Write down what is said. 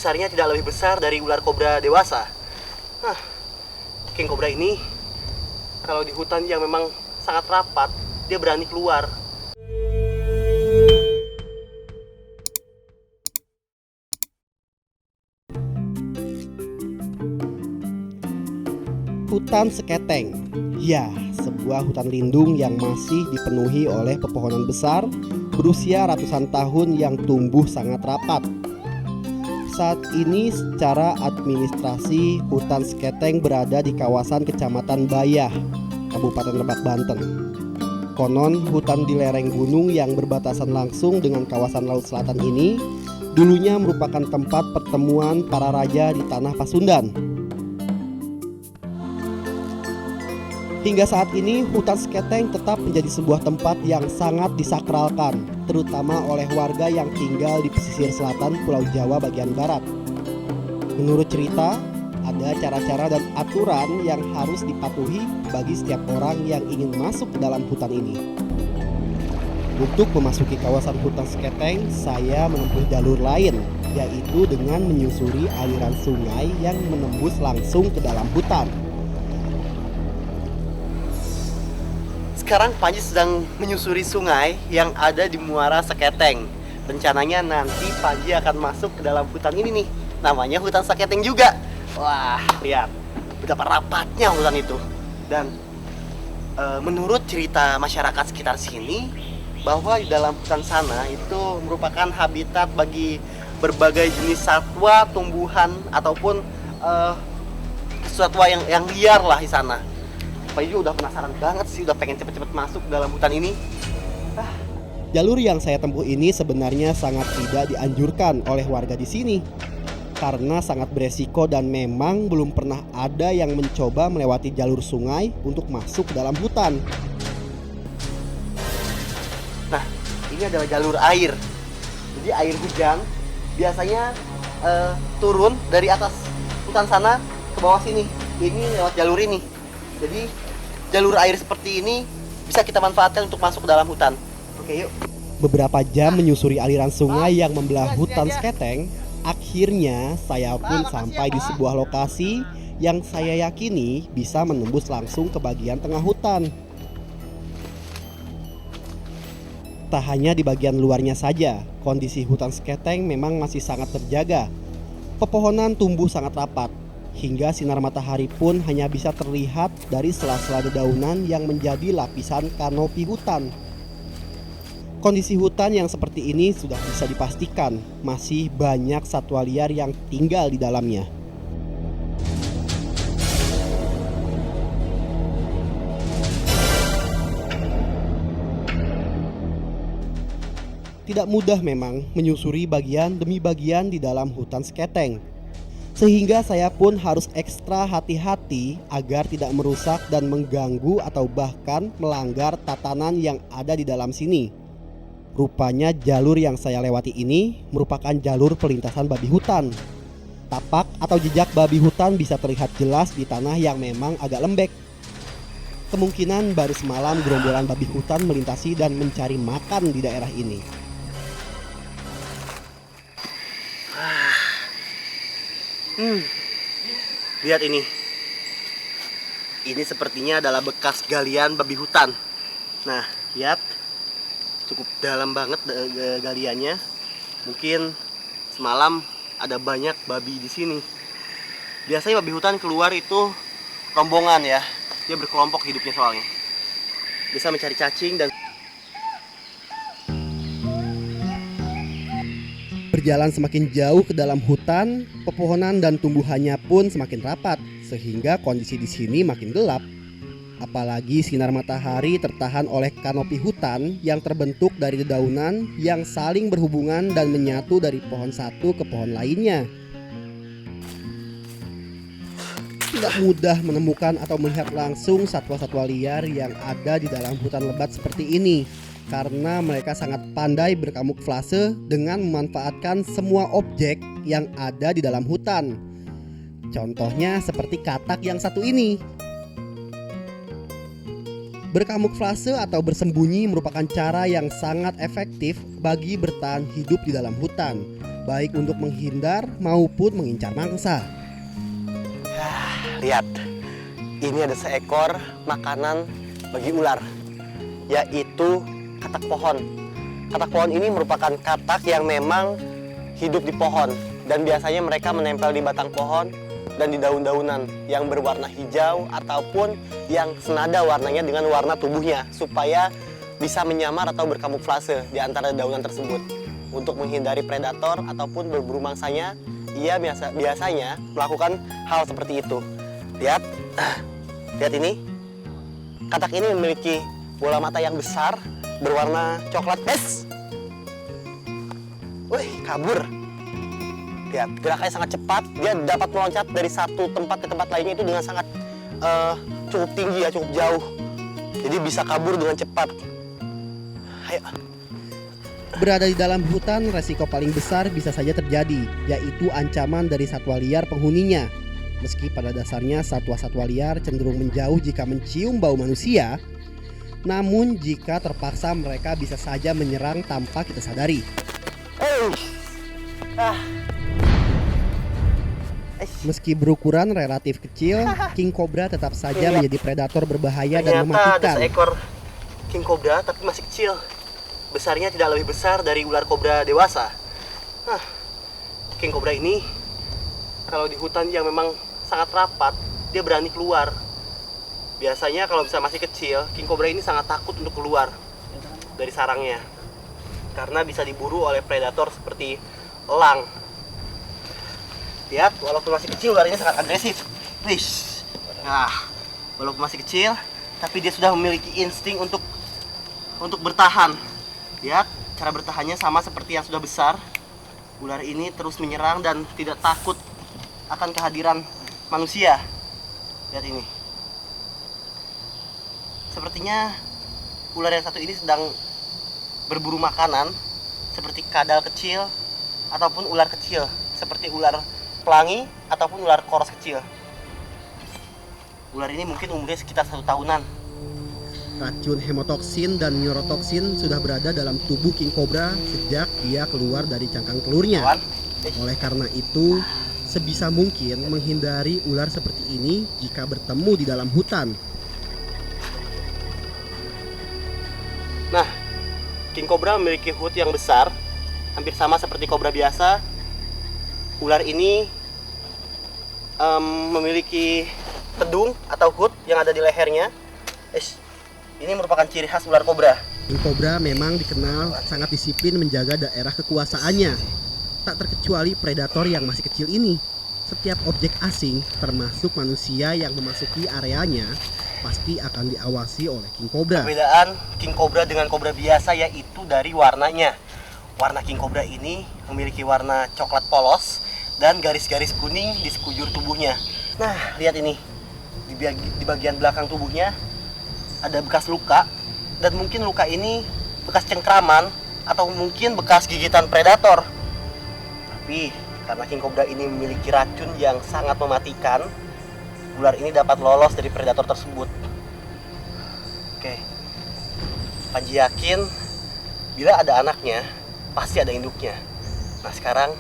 besarnya tidak lebih besar dari ular kobra dewasa. Nah, king kobra ini kalau di hutan yang memang sangat rapat, dia berani keluar. Hutan Seketeng, ya, sebuah hutan lindung yang masih dipenuhi oleh pepohonan besar berusia ratusan tahun yang tumbuh sangat rapat. Saat ini secara administrasi Hutan Seketeng berada di kawasan Kecamatan Bayah, Kabupaten Lebak, Banten. Konon hutan di lereng gunung yang berbatasan langsung dengan kawasan Laut Selatan ini dulunya merupakan tempat pertemuan para raja di tanah Pasundan. Hingga saat ini, Hutan Seketeng tetap menjadi sebuah tempat yang sangat disakralkan, terutama oleh warga yang tinggal di pesisir selatan Pulau Jawa bagian barat. Menurut cerita, ada cara-cara dan aturan yang harus dipatuhi bagi setiap orang yang ingin masuk ke dalam hutan ini. Untuk memasuki kawasan Hutan Seketeng, saya menempuh jalur lain, yaitu dengan menyusuri aliran sungai yang menembus langsung ke dalam hutan. Sekarang Panji sedang menyusuri sungai yang ada di Muara Seketeng. Rencananya nanti Panji akan masuk ke dalam hutan ini nih. Namanya Hutan Seketeng juga. Wah, lihat betapa rapatnya hutan itu. Dan menurut cerita masyarakat sekitar sini, bahwa di dalam hutan sana itu merupakan habitat bagi berbagai jenis satwa, tumbuhan, ataupun satwa yang liar lah di sana. Pak juga udah penasaran banget sih, udah pengen cepet-cepet masuk ke dalam hutan ini. Jalur yang saya tempuh ini sebenarnya sangat tidak dianjurkan oleh warga di sini karena sangat beresiko dan memang belum pernah ada yang mencoba melewati jalur sungai untuk masuk ke dalam hutan. Nah, ini adalah jalur air. Jadi air hujan biasanya turun dari atas hutan sana ke bawah sini. Ini lewat jalur ini. Jadi jalur air seperti ini bisa kita manfaatkan untuk masuk ke dalam hutan. Oke, yuk. Beberapa jam menyusuri aliran sungai yang membelah Hutan Seketeng, akhirnya saya pun sampai di sebuah lokasi yang saya yakini bisa menembus langsung ke bagian tengah hutan. Tak hanya di bagian luarnya saja, kondisi Hutan Seketeng memang masih sangat terjaga. Pepohonan tumbuh sangat rapat, hingga sinar matahari pun hanya bisa terlihat dari sela-sela dedaunan yang menjadi lapisan kanopi hutan. Kondisi hutan yang seperti ini sudah bisa dipastikan masih banyak satwa liar yang tinggal di dalamnya. Tidak mudah memang menyusuri bagian demi bagian di dalam Hutan Seketeng. Sehingga saya pun harus ekstra hati-hati agar tidak merusak dan mengganggu atau bahkan melanggar tatanan yang ada di dalam sini. Rupanya jalur yang saya lewati ini merupakan jalur pelintasan babi hutan. Tapak atau jejak babi hutan bisa terlihat jelas di tanah yang memang agak lembek. Kemungkinan baru semalam gerombolan babi hutan melintasi dan mencari makan di daerah ini. Lihat ini. Ini sepertinya adalah bekas galian babi hutan. Nah, lihat. Cukup dalam banget galiannya. Mungkin semalam ada banyak babi di sini. Biasanya babi hutan keluar itu rombongan ya. Dia berkelompok hidupnya soalnya. Bisa mencari cacing dan Berjalan semakin jauh ke dalam hutan, pepohonan dan tumbuhannya pun semakin rapat, sehingga kondisi di sini makin gelap. Apalagi sinar matahari tertahan oleh kanopi hutan yang terbentuk dari dedaunan yang saling berhubungan dan menyatu dari pohon satu ke pohon lainnya. Tidak mudah menemukan atau melihat langsung satwa-satwa liar yang ada di dalam hutan lebat seperti ini, karena mereka sangat pandai berkamuflase dengan memanfaatkan semua objek yang ada di dalam hutan. Contohnya seperti katak yang satu ini. Berkamuflase atau bersembunyi merupakan cara yang sangat efektif bagi bertahan hidup di dalam hutan, baik untuk menghindar maupun mengincar mangsa. Lihat, ini ada seekor makanan bagi ular, yaitu katak pohon. Katak pohon ini merupakan katak yang memang hidup di pohon, dan biasanya mereka menempel di batang pohon dan di daun-daunan yang berwarna hijau ataupun yang senada warnanya dengan warna tubuhnya, supaya bisa menyamar atau berkamuflase di antara daunan tersebut. Untuk menghindari predator ataupun berburu mangsanya, ia biasanya melakukan hal seperti itu. Lihat, lihat ini. Katak ini memiliki bola mata yang besar berwarna coklat. Wih, kabur. Lihat, gerakannya sangat cepat. Dia dapat meloncat dari satu tempat ke tempat lainnya itu dengan sangat cukup tinggi ya, cukup jauh. Jadi bisa kabur dengan cepat. Ayo. Berada di dalam hutan, resiko paling besar bisa saja terjadi, yaitu ancaman dari satwa liar penghuninya. Meski pada dasarnya satwa-satwa liar cenderung menjauh jika mencium bau manusia, namun jika terpaksa mereka bisa saja menyerang tanpa kita sadari. Meski berukuran relatif kecil, king cobra tetap saja menjadi predator berbahaya dan Ternyata mematikan. ada seekor king cobra tapi masih kecil. Besarnya tidak lebih besar dari ular kobra dewasa. King cobra ini kalau di hutan yang memang sangat rapat, dia berani keluar. Biasanya kalau bisa masih kecil, king cobra ini sangat takut untuk keluar dari sarangnya karena bisa diburu oleh predator seperti elang. Lihat, walaupun masih kecil, ular ini sangat agresif. Walaupun masih kecil, tapi dia sudah memiliki insting untuk bertahan. Lihat, cara bertahannya sama seperti yang sudah besar. Ular ini terus menyerang dan tidak takut akan kehadiran manusia. Lihat ini. Sepertinya ular yang satu ini sedang berburu makanan, seperti kadal kecil ataupun ular kecil, seperti ular pelangi ataupun ular koros kecil. Ular ini mungkin umurnya sekitar 1 tahunan. Racun hemotoksin dan neurotoksin sudah berada dalam tubuh king cobra sejak dia keluar dari cangkang telurnya. Oleh karena itu, sebisa mungkin menghindari ular seperti ini jika bertemu di dalam hutan. Nah, king cobra memiliki hood yang besar, hampir sama seperti kobra biasa. Ular ini memiliki tedung atau hood yang ada di lehernya. Ini merupakan ciri khas ular kobra. King cobra memang dikenal sangat disiplin menjaga daerah kekuasaannya. Tak terkecuali predator yang masih kecil ini. Setiap objek asing, termasuk manusia yang memasuki areanya, pasti akan diawasi oleh king cobra. Perbedaan king cobra dengan kobra biasa yaitu dari warnanya. Warna king cobra ini memiliki warna coklat polos dan garis-garis kuning di sekujur tubuhnya. Nah, lihat ini. Di bagian belakang tubuhnya ada bekas luka, dan mungkin luka ini bekas cengkraman atau mungkin bekas gigitan predator. Tapi karena king cobra ini memiliki racun yang sangat mematikan, ular ini dapat lolos dari predator tersebut. Oke, Panji yakin bila ada anaknya pasti ada induknya. Nah, sekarang